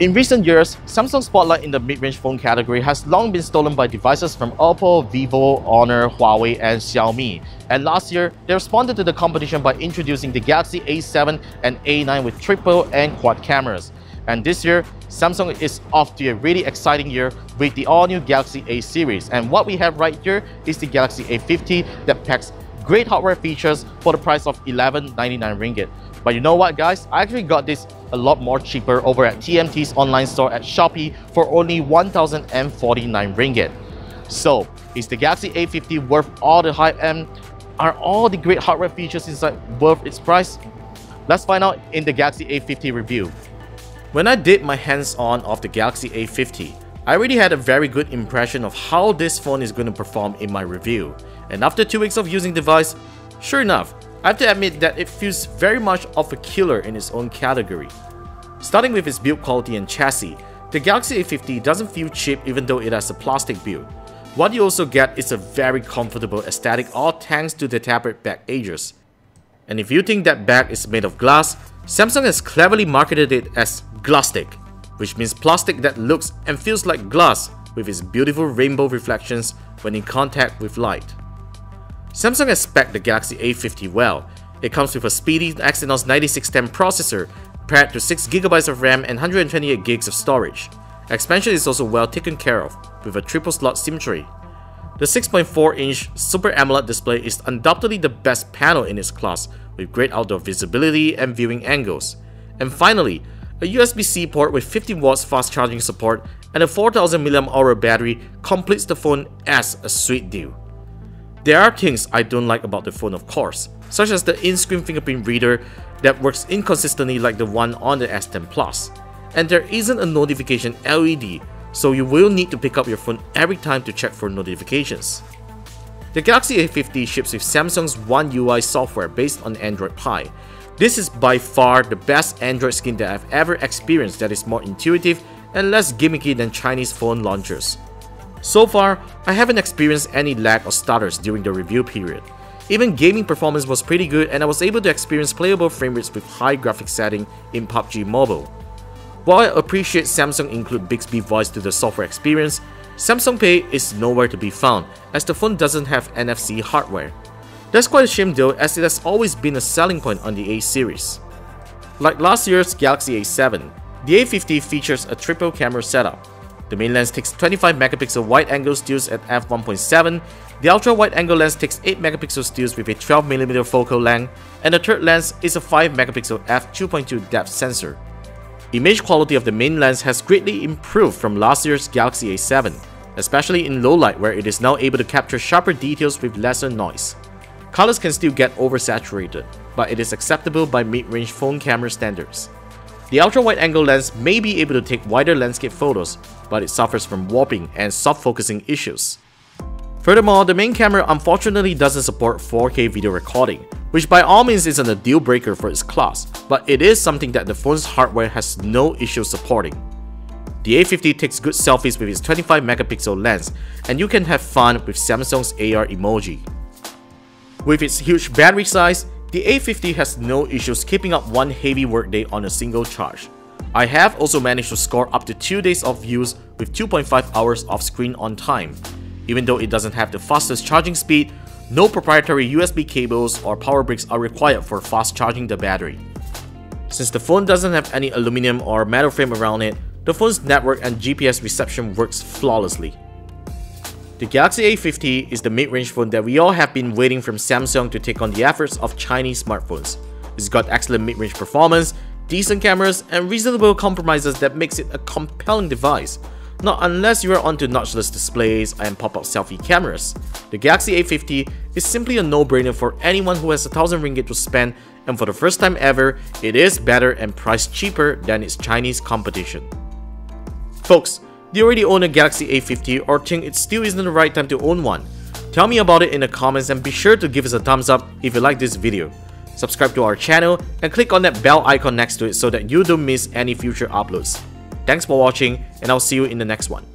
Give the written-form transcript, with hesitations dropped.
In recent years, Samsung's spotlight in the mid-range phone category has long been stolen by devices from Oppo, Vivo, Honor, Huawei, and Xiaomi. And last year, they responded to the competition by introducing the Galaxy A7 and A9 with triple and quad cameras. And this year, Samsung is off to a really exciting year with the all-new Galaxy A series. And what we have right here is the Galaxy A50 that packs great hardware features for the price of 1199 ringgit. But you know what, guys? I actually got this a lot more cheaper over at TMT's online store at Shopee for only 1049 ringgit. So, is the Galaxy A50 worth all the hype, and are all the great hardware features inside worth its price? Let's find out in the Galaxy A50 review. When I did my hands-on of the Galaxy A50, I already had a very good impression of how this phone is going to perform in my review. And after 2 weeks of using the device, sure enough, I have to admit that it feels very much of a killer in its own category. Starting with its build quality and chassis, the Galaxy A50 doesn't feel cheap even though it has a plastic build. What you also get is a very comfortable aesthetic, all thanks to the tapered back edges. And if you think that back is made of glass, Samsung has cleverly marketed it as Glasstic, which means plastic that looks and feels like glass with its beautiful rainbow reflections when in contact with light. Samsung has spec'd the Galaxy A50 well. It comes with a speedy Exynos 9610 processor paired to 6GB of RAM and 128GB of storage. Expansion is also well taken care of, with a triple slot SIM tray. The 6.4-inch Super AMOLED display is undoubtedly the best panel in its class, with great outdoor visibility and viewing angles. And finally, a USB-C port with 50 watts fast charging support and a 4000 mAh battery completes the phone as a sweet deal. There are things I don't like about the phone, of course, such as the in-screen fingerprint reader that works inconsistently like the one on the S10 Plus. And there isn't a notification LED, so you will need to pick up your phone every time to check for notifications. The Galaxy A50 ships with Samsung's One UI software based on Android Pie. This is by far the best Android skin that I've ever experienced that is more intuitive and less gimmicky than Chinese phone launchers. So far, I haven't experienced any lag or stutters during the review period. Even gaming performance was pretty good and I was able to experience playable frame rates with high graphics setting in PUBG Mobile. While I appreciate Samsung include Bixby voice to the software experience, Samsung Pay is nowhere to be found as the phone doesn't have NFC hardware. That's quite a shame though, as it has always been a selling point on the A series. Like last year's Galaxy A7, the A50 features a triple camera setup. The main lens takes 25 megapixel wide-angle stills at f1.7, the ultra-wide-angle lens takes 8 megapixel stills with a 12mm focal length, and the third lens is a 5 megapixel f2.2 depth sensor. Image quality of the main lens has greatly improved from last year's Galaxy A7, especially in low light where it is now able to capture sharper details with lesser noise. Colors can still get oversaturated, but it is acceptable by mid-range phone camera standards. The ultra-wide-angle lens may be able to take wider landscape photos, but it suffers from warping and soft focusing issues. Furthermore, the main camera unfortunately doesn't support 4K video recording, which by all means isn't a deal breaker for its class, but it is something that the phone's hardware has no issue supporting. The A50 takes good selfies with its 25 megapixel lens, and you can have fun with Samsung's AR emoji. With its huge battery size, the A50 has no issues keeping up one heavy workday on a single charge. I have also managed to score up to 2 days of use with 2.5 hours of screen on time. Even though it doesn't have the fastest charging speed, no proprietary USB cables or power bricks are required for fast charging the battery. Since the phone doesn't have any aluminum or metal frame around it, the phone's network and GPS reception works flawlessly. The Galaxy A50 is the mid-range phone that we all have been waiting from Samsung to take on the efforts of Chinese smartphones. It's got excellent mid-range performance, decent cameras, and reasonable compromises that makes it a compelling device. Not unless you are onto notchless displays and pop-out selfie cameras. The Galaxy A50 is simply a no-brainer for anyone who has 1000 ringgit to spend, and for the first time ever, it is better and priced cheaper than its Chinese competition. Folks, do you already own a Galaxy A50 or think it still isn't the right time to own one? Tell me about it in the comments and be sure to give us a thumbs up if you like this video. Subscribe to our channel and click on that bell icon next to it so that you don't miss any future uploads. Thanks for watching and I'll see you in the next one.